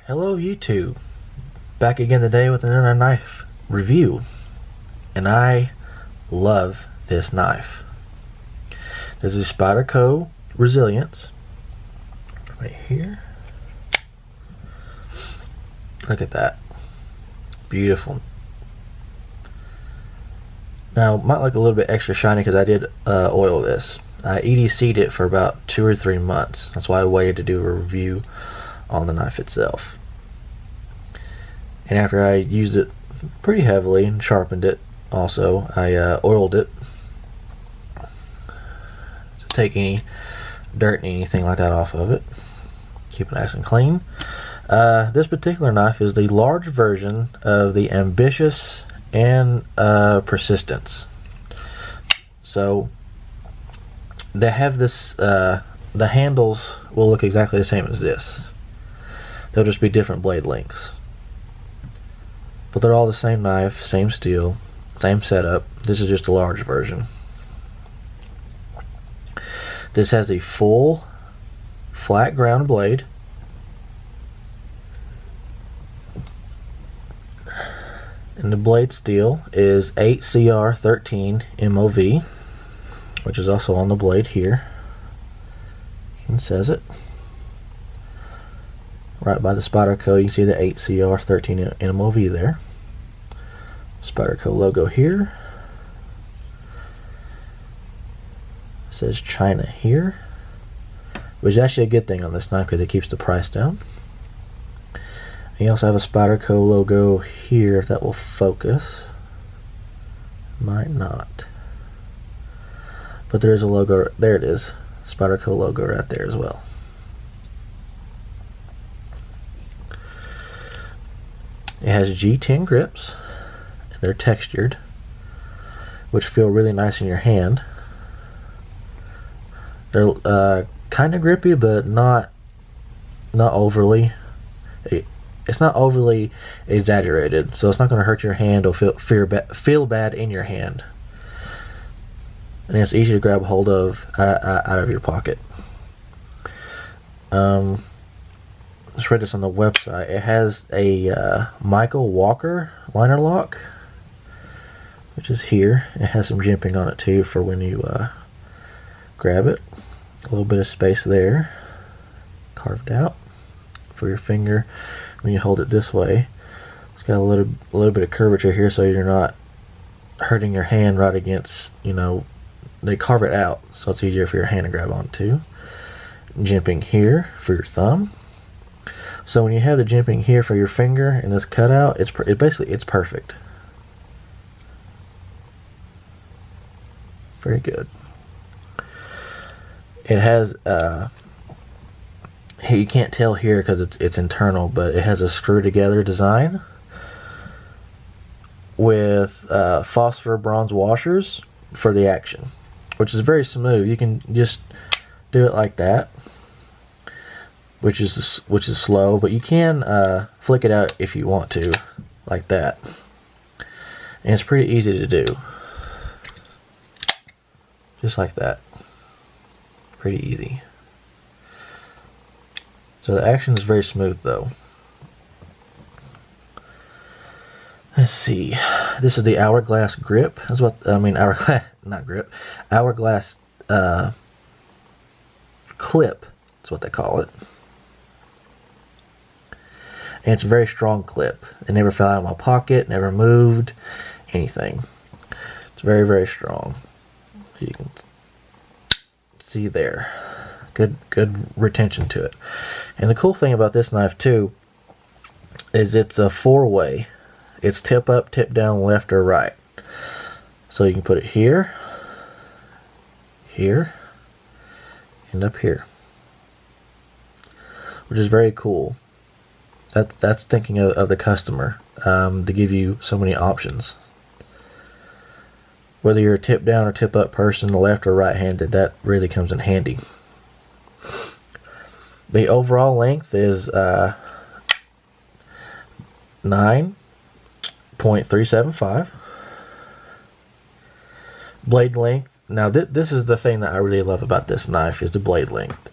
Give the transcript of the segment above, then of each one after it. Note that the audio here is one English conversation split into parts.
Hello YouTube, back again today with another knife review, and I love this knife. This is Spyderco Resilience, right here. Look at that, beautiful. Now it might look a little bit extra shiny because I did oil this. I EDC'd it for about 2 or 3 months. That's why I waited to do a review on the knife itself. And after I used it pretty heavily and sharpened it also, I oiled it to take any dirt and anything like that off of it, keep it nice and clean. This particular knife is the large version of the Ambitious and Persistence. So they have this, the handles will look exactly the same as this. They'll just be different blade lengths. But they're all the same knife, same steel, same setup. This is just a large version. This has a full flat ground blade. And the blade steel is 8CR13 MOV, which is also on the blade here. It says it. Right by the Spyderco, you can see the 8CR13 MOV there. Spyderco logo here. It says China here, which is actually a good thing on this knife because it keeps the price down. And you also have a Spyderco logo here, if that will focus. Might not. But there is a logo, there it is. Spyderco logo right there as well. It has G10 grips. They're textured, which feel really nice in your hand. They're kind of grippy, but not overly. It's not overly exaggerated, so it's not going to hurt your hand or feel bad in your hand. And it's easy to grab hold of out of your pocket. Let's read this on the website. It has a Michael Walker liner lock, which is here. It has some jimping on it too for when you grab it. A little bit of space there, carved out for your finger when you hold it this way. It's got a little bit of curvature here, so you're not hurting your hand right against, you know, they carve it out so it's easier for your hand to grab onto. Jimping here for your thumb. So when you have the jimping here for your finger and this cutout, it's perfect. Very good. It has you can't tell here because it's internal, but it has a screw together design with phosphor bronze washers for the action, which is very smooth. You can just do it like that, which is slow, but you can flick it out if you want to, like that, and it's pretty easy to do, just like that. Pretty easy. So the action is very smooth though. Let's see. This is the hourglass grip. That's what I mean. Hourglass, not grip. Hourglass clip. That's what they call it. And it's a very strong clip. It never fell out of my pocket. Never moved. Anything. It's very, very strong. You can see there. Good retention to it. And the cool thing about this knife too is it's a 4-way. It's tip up, tip down, left or right. So you can put it here, here, and up here, which is very cool. That's thinking of the customer, to give you so many options. Whether you're a tip down or tip up person, left or right handed, that really comes in handy. The overall length is 9.375. Blade length. Now this is the thing that I really love about this knife, is the blade length.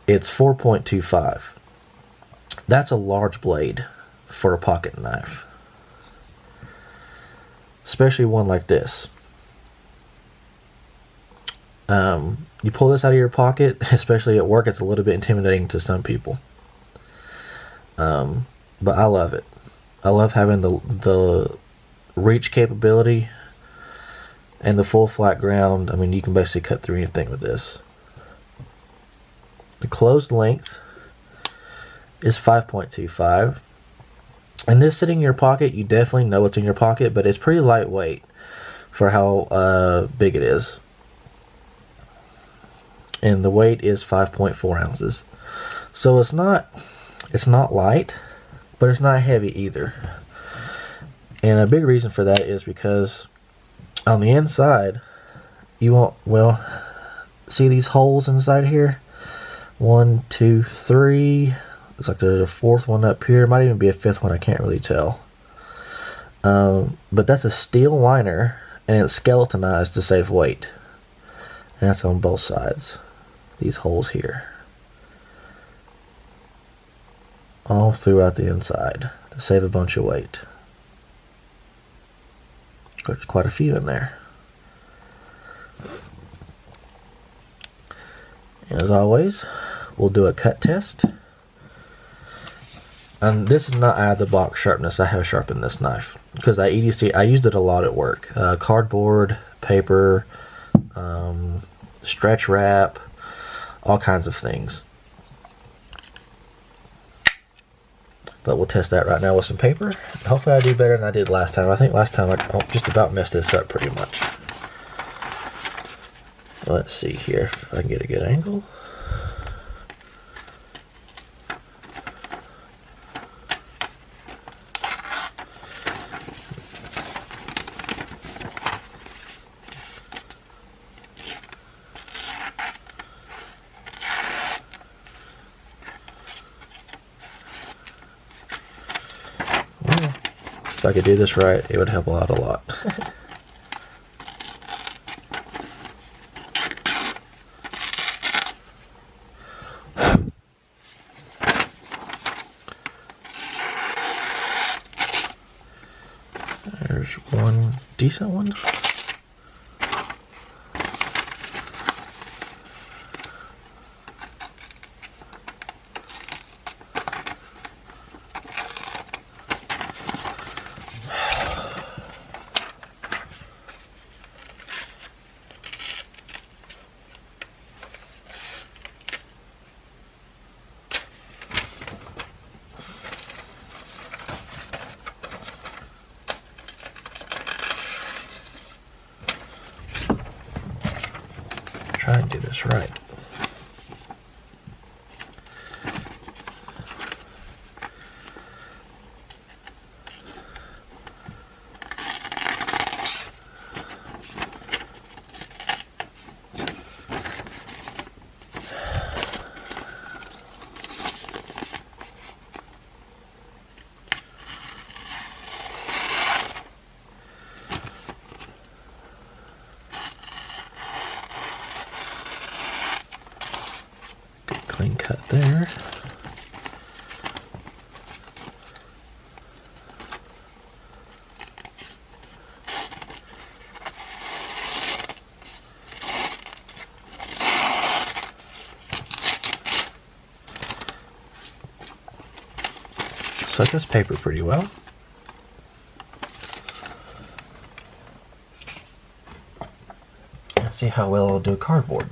It's 4.25. That's a large blade for a pocket knife, especially one like this. You pull this out of your pocket, especially at work, it's a little bit intimidating to some people. But I love it. I love having the reach capability and the full flat ground. I mean, you can basically cut through anything with this. The closed length is 5.25. And this sitting in your pocket, you definitely know what's in your pocket, but it's pretty lightweight for how big it is. And the weight is 5.4 ounces. So it's not light, but it's not heavy either. And a big reason for that is because on the inside, you won't, well, see these holes inside here? 1, 2, 3. Looks like there's a fourth one up here. Might even be a fifth one, I can't really tell. But that's a steel liner, and it's skeletonized to save weight. And that's on both sides. These holes here. All throughout the inside to save a bunch of weight. There's quite a few in there. And as always, we'll do a cut test. And this is not out of the box sharpness. I have sharpened this knife because I used it a lot at work. Cardboard, paper, stretch wrap, all kinds of things. But we'll test that right now with some paper. Hopefully I do better than I did last time. I think last time I just about messed this up pretty much. Let's see here if I can get a good angle. If I could do this right, it would help out a lot. There's one decent one. Try and do this right. Clean cut there. Suck this paper pretty well. Let's see how well it'll do cardboard.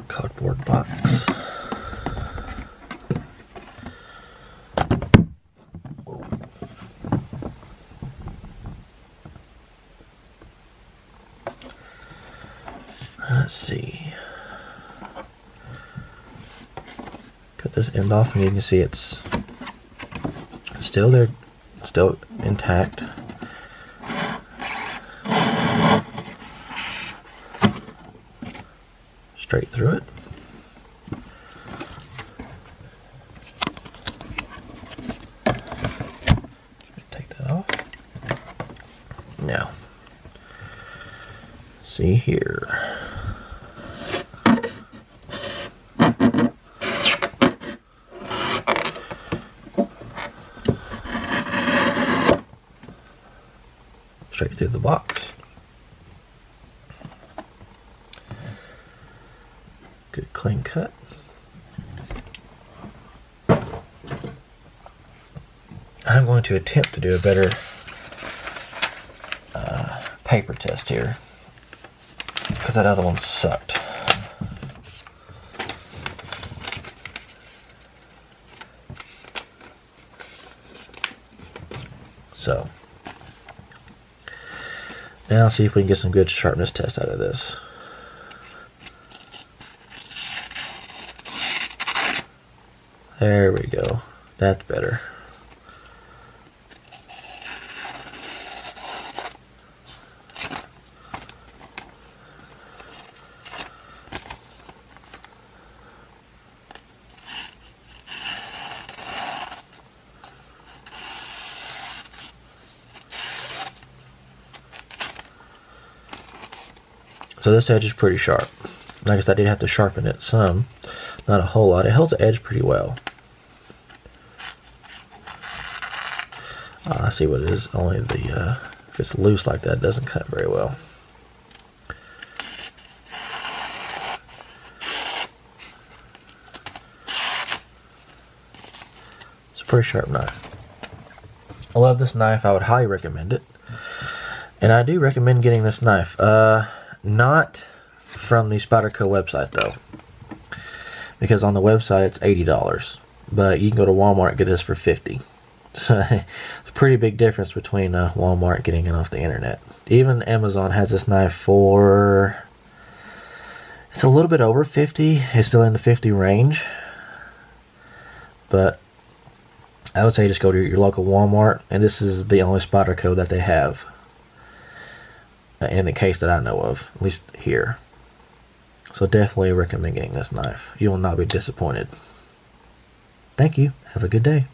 Cardboard box. Whoa. Let's see. Cut this end off and you can see it's still there, still intact. Straight through it. Take that off. Now, see here. straight through the box. Good clean cut. I'm going to attempt to do a better paper test here, because that other one sucked. So now see if we can get some good sharpness test out of this. There we go. That's better. So this edge is pretty sharp. Like I said, I did have to sharpen it some, not a whole lot. It holds the edge pretty well. I see what it is. Only the if it's loose like that, it doesn't cut very well. It's a pretty sharp knife. I love this knife. I would highly recommend it, and I do recommend getting this knife. Not from the Spyderco website though, because on the website it's $80, but you can go to Walmart and get this for $50. So it's a pretty big difference between Walmart getting it off the internet. Even Amazon has this knife for, it's a little bit over $50. It's still in the $50 range, but I would say just go to your local Walmart, and this is the only Spyderco that they have. In the case that I know of, at least here. So definitely recommend getting this knife. You will not be disappointed. Thank you. Have a good day.